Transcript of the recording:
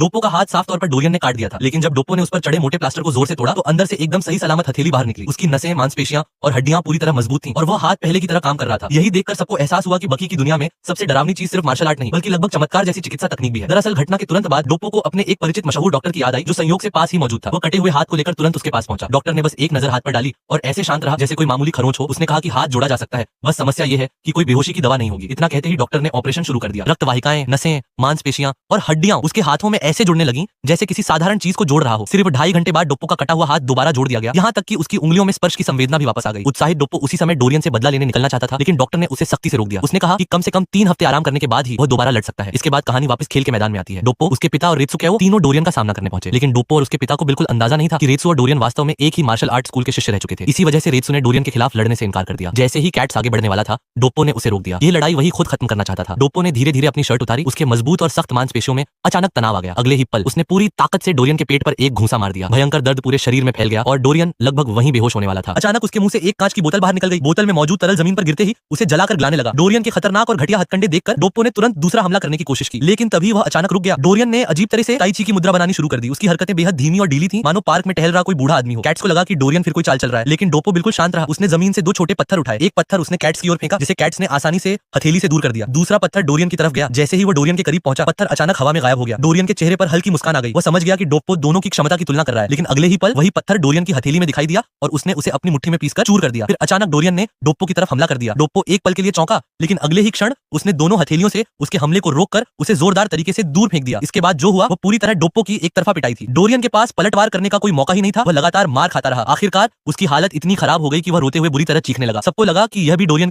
डोप्पो का हाथ साफ तौर पर डोरियन ने काट दिया था, लेकिन जब डोप्पो ने उस पर चढ़े मोटे प्लास्टर को जोर से तोड़ा तो अंदर से एकदम सही सलामत हथेली बाहर निकली। उसकी नसें, मांसपेशियां और हड्डियां पूरी तरह मजबूत थीं और वो हाथ पहले की तरह काम कर रहा था। यही देखकर सबको एहसास हुआ कि बकी की दुनिया में सबसे डरावनी चीज सिर्फ मार्शल आर्ट नहीं बल्कि लगभग चमत्कार जैसी चिकित्सा तकनीक भी है। दरअसल घटना के तुरंत बाद डोप्पो को अपने एक परिचित मशहूर डॉक्टर की याद आई जो संयोग से पास ही मौजूद था। वो कटे हुए हाथ को लेकर तुरंत उसके पास पहुंचा। डॉक्टर ने बस एक नजर हाथ पर डाली और ऐसे शांत रहा जैसे कोई मामूली खरोंच हो। उसने कहा कि हाथ जोड़ा जा सकता है, बस समस्या ये है कि कोई बेहोशी की दवा नहीं होगी। इतना कहते ही डॉक्टर ने ऑपरेशन शुरू कर दिया। रक्त वाहिकाएं, नसें, मांसपेशियां और हड्डियां उसके हाथों में ऐसे जुड़ने लगी जैसे किसी साधारण चीज को जोड़ रहा हो। सिर्फ 2.5 घंटे बाद डोप्पो का कटा हुआ हाथ दोबारा जोड़ दिया गया, यहाँ तक कि उसकी उंगलियों में स्पर्श की संवेदना भी वापस आ गई। उत्साहित डोप्पो उसी समय डोरियन से बदला लेने निकलना चाहता था, लेकिन डॉक्टर ने उसे सख्ती से रोक दिया। उसने कहा कि कम से कम 3 हफ्ते आराम करने के बाद ही वह दोबारा लड़ सकता है। इसके बाद कहानी वापस खेल के मैदान में आती है। डोप्पो, उसके पिता और रेत्सुके तीनों डोरियन का सामना करने पहुंचे, लेकिन डोप्पो और उसके पिता को बिल्कुल अंदाजा नहीं था कि रेत्सु और डोरियन वास्तव में एक ही मार्शल आर्ट स्कूल के शिष्य रह चुके थे। इसी वजह से रेत्सु ने डोरियन के खिलाफ लड़ने से इनकार कर दिया। जैसे ही कैट्स आगे बढ़ने वाला था, डोप्पो ने उसे रोक दिया। ये लड़ाई वही खुद खत्म करना चाहता था। डोप्पो ने धीरे धीरे अपनी शर्ट उतारी। उसके मजबूत और सख्त मांसपेशियों में अचानक तनाव आ गया। अगले ही पल उसने पूरी ताकत से डोरियन के पेट पर एक घूंसा मार दिया। भयंकर दर्द पूरे शरीर में फैल गया और डोरियन लगभग वहीं बेहोश होने वाला था। अचानक उसके मुंह से एक कांच की बोतल बाहर निकल गई। बोतल में मौजूद तरल जमीन पर गिरते ही उसे जलाकर गलाने लगा। डोरियन के खतरनाक और घटिया हथकंडे देखकर डोप्पो ने तुरंत दूसरा हमला करने की कोशिश की, लेकिन तभी वह अचानक रुक गया। डोरियन ने अजीब तरह से ताई ची की मुद्रा बनानी शुरू कर दी। उसकी हरकतें बेहद धीमी और ढीली थी, मानो पार्क में टहल रहा कोई बूढ़ा आदमी हो। कैट्स को लगा कि डोरियन फिर कोई चाल चल रहा है, लेकिन डोप्पो बिल्कुल शांत रहा। उसने जमीन से 2 छोटे पत्थर उठाए। एक पत्थर उसने कैट्स की ओर फेंका, जिसे कैट्स ने आसानी से हथेली से दूर कर दिया। दूसरा पत्थर डोरियन की तरफ गया। जैसे ही वो डोरियन के करीब पहुंचा, पत्थर अचानक हवा में गायब हो गया। डोरियन के चेहरे पर हल्की मुस्कान आ गई। वो समझ गया कि डोप्पो दोनों की क्षमता की तुलना कर रहा है, लेकिन अगले ही पल वही पत्थर डोरियन की हथेली में दिखाई दिया और उसने उसे अपनी मुट्ठी में पीसकर चूर कर दिया। फिर अचानक डोरियन ने डोप्पो की तरफ हमला कर दिया। डोप्पो एक पल के लिए चौंका, लेकिन अगले ही क्षण उसने दोनों हथेलियों से उसके हमले को रोककर उसे जोरदार तरीके से दूर फेंक दिया। इसके बाद जो हुआ वो पूरी तरह डोप्पो की एक तरफा पिटाई थी। डोरियन के पास पलटवार करने का कोई मौका ही नहीं था। वह लगातार मार खाता रहा। आखिरकार उसकी हालत इतनी खराब हो गई कि वह रोते हुए बुरी तरह चीखने लगा। सबको लगा कि यह भी डोरियन